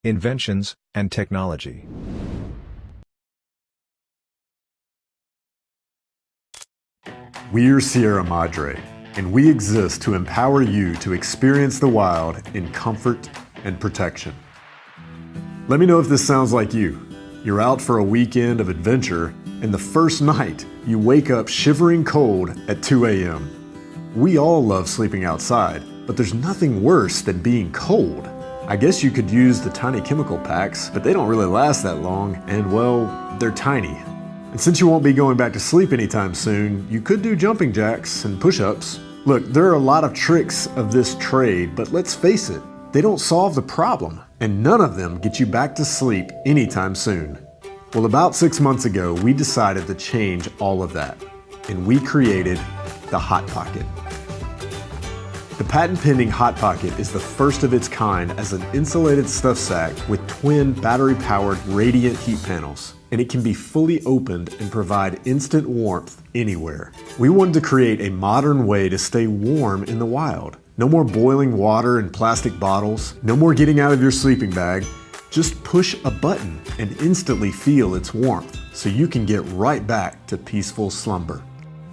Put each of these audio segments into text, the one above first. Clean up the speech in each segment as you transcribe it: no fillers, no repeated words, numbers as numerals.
Inventions, and Technology. We're Sierra Madre, and we exist to empower you to experience the wild in comfort and protection. Let me know if this sounds like you. You're out for a weekend of adventure, and the first night, you wake up shivering cold at 2 a.m. We all love sleeping outside, but there's nothing worse than being cold. I guess you could use the tiny chemical packs, but they don't really last that long, and well, they're tiny. And since you won't be going back to sleep anytime soon, you could do jumping jacks and push-ups. Look, there are a lot of tricks of this trade, but let's face it, they don't solve the problem, and none of them get you back to sleep anytime soon. Well, about 6 months ago, we decided to change all of that, and we created the Hot Pocket. The patent-pending Hot Pocket is the first of its kind as an insulated stuff sack with twin battery-powered radiant heat panels, and it can be fully opened and provide instant warmth anywhere. We wanted to create a modern way to stay warm in the wild. No more boiling water in plastic bottles, no more getting out of your sleeping bag. Just push a button and instantly feel its warmth so you can get right back to peaceful slumber.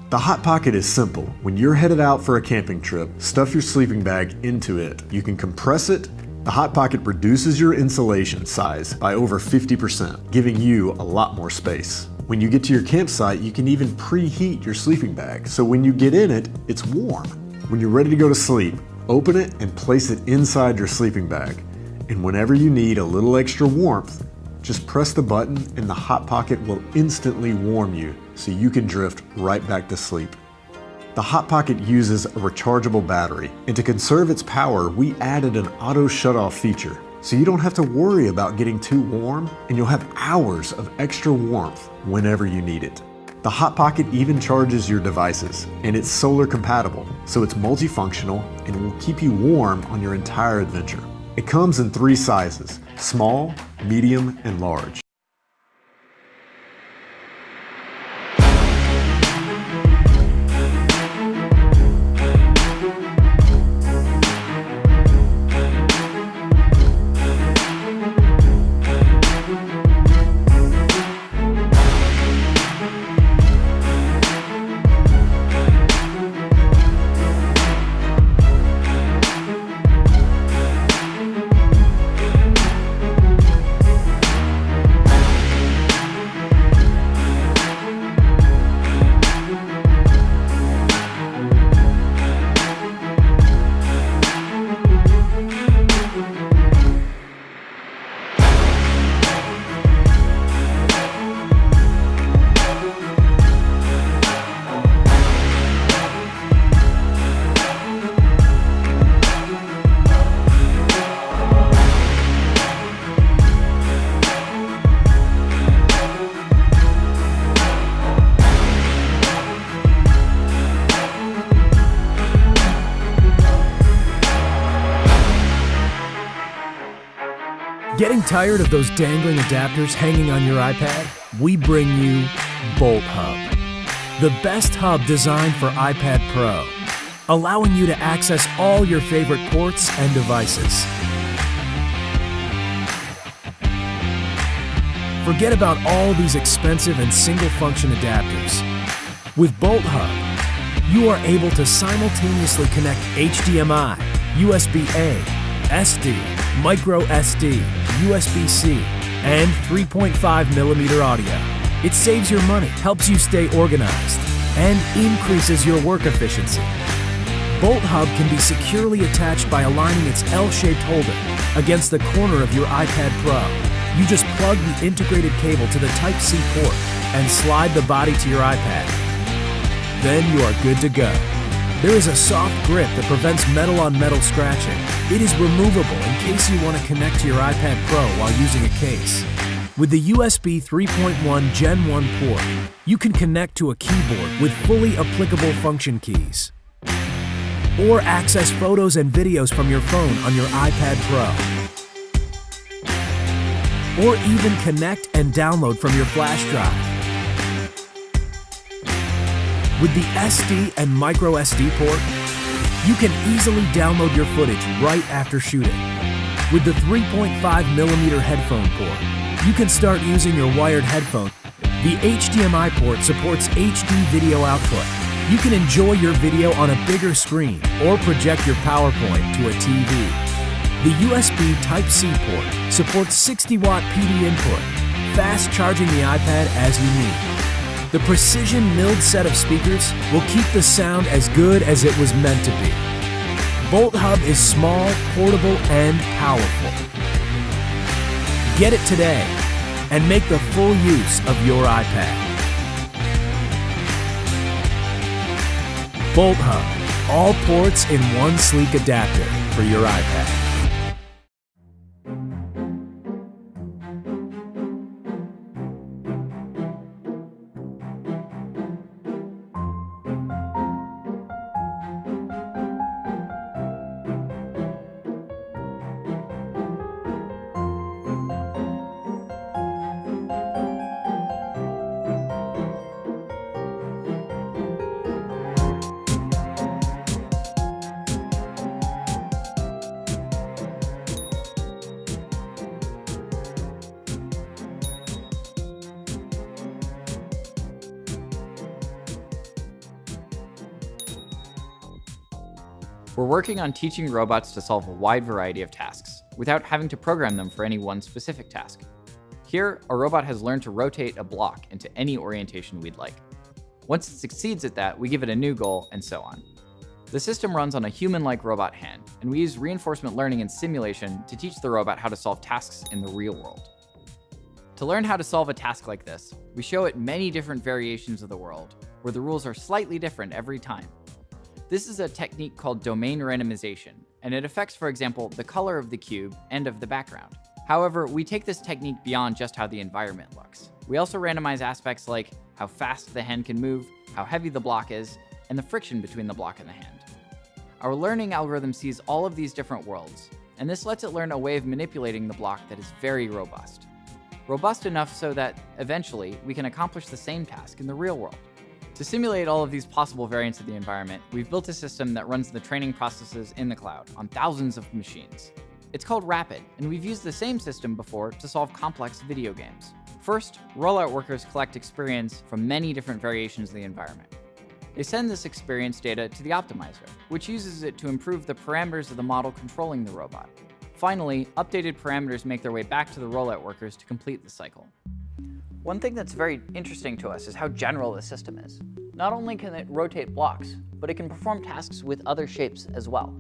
The Hot Pocket is simple. When you're headed out for a camping trip, stuff your sleeping bag into it. You can compress it. The Hot Pocket reduces your insulation size by over 50%, giving you a lot more space. When you get to your campsite, you can even preheat your sleeping bag, so when you get in it, it's warm. When you're ready to go to sleep, open it and place it inside your sleeping bag. And whenever you need a little extra warmth, just press the button and the Hot Pocket will instantly warm you so you can drift right back to sleep. The Hot Pocket uses a rechargeable battery, and to conserve its power, we added an auto shutoff feature. So you don't have to worry about getting too warm, and you'll have hours of extra warmth whenever you need it. The Hot Pocket even charges your devices, and it's solar compatible, so it's multifunctional and will keep you warm on your entire adventure. It comes in 3 sizes: small, medium, and large. Getting tired of those dangling adapters hanging on your iPad? We bring you Bolt Hub, the best hub designed for iPad Pro, allowing you to access all your favorite ports and devices. Forget about all these expensive and single-function adapters. With Bolt Hub, you are able to simultaneously connect HDMI, USB-A, SD, micro SD, USB-C, and 3.5mm audio. It saves your money, helps you stay organized, and increases your work efficiency. Bolt Hub can be securely attached by aligning its L-shaped holder against the corner of your iPad Pro. You just plug the integrated cable to the Type-C port and slide the body to your iPad. Then you are good to go. There is a soft grip that prevents metal-on-metal scratching. It is removable in case you want to connect to your iPad Pro while using a case. With the USB 3.1 Gen 1 port, you can connect to a keyboard with fully applicable function keys, or access photos and videos from your phone on your iPad Pro, or even connect and download from your flash drive. With the SD and micro SD port, you can easily download your footage right after shooting. With the 3.5mm headphone port, you can start using your wired headphone. The HDMI port supports HD video output. You can enjoy your video on a bigger screen or project your PowerPoint to a TV. The USB Type-C port supports 60-watt PD input, fast charging the iPad as you need. The precision milled set of speakers will keep the sound as good as it was meant to be. Bolt Hub is small, portable, and powerful. Get it today and make the full use of your iPad. Bolt Hub, all ports in one sleek adapter for your iPad. We're working on teaching robots to solve a wide variety of tasks without having to program them for any one specific task. Here, a robot has learned to rotate a block into any orientation we'd like. Once it succeeds at that, we give it a new goal, and so on. The system runs on a human-like robot hand, and we use reinforcement learning and simulation to teach the robot how to solve tasks in the real world. To learn how to solve a task like this, we show it many different variations of the world, where the rules are slightly different every time. This is a technique called domain randomization, and it affects, for example, the color of the cube and of the background. However, we take this technique beyond just how the environment looks. We also randomize aspects like how fast the hand can move, how heavy the block is, and the friction between the block and the hand. Our learning algorithm sees all of these different worlds, and this lets it learn a way of manipulating the block that is very robust. Robust enough so that, eventually, we can accomplish the same task in the real world. To simulate all of these possible variants of the environment, we've built a system that runs the training processes in the cloud on thousands of machines. It's called Rapid, and we've used the same system before to solve complex video games. First, rollout workers collect experience from many different variations of the environment. They send this experience data to the optimizer, which uses it to improve the parameters of the model controlling the robot. Finally, updated parameters make their way back to the rollout workers to complete the cycle. One thing that's very interesting to us is how general the system is. Not only can it rotate blocks, but it can perform tasks with other shapes as well.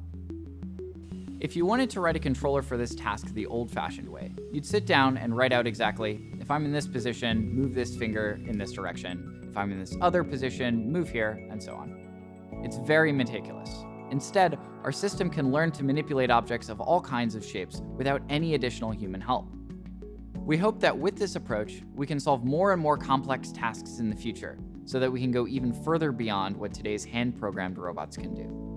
If you wanted to write a controller for this task the old-fashioned way, you'd sit down and write out exactly, if I'm in this position, move this finger in this direction. If I'm in this other position, move here, and so on. It's very meticulous. Instead, our system can learn to manipulate objects of all kinds of shapes without any additional human help. We hope that with this approach, we can solve more and more complex tasks in the future, so that we can go even further beyond what today's hand-programmed robots can do.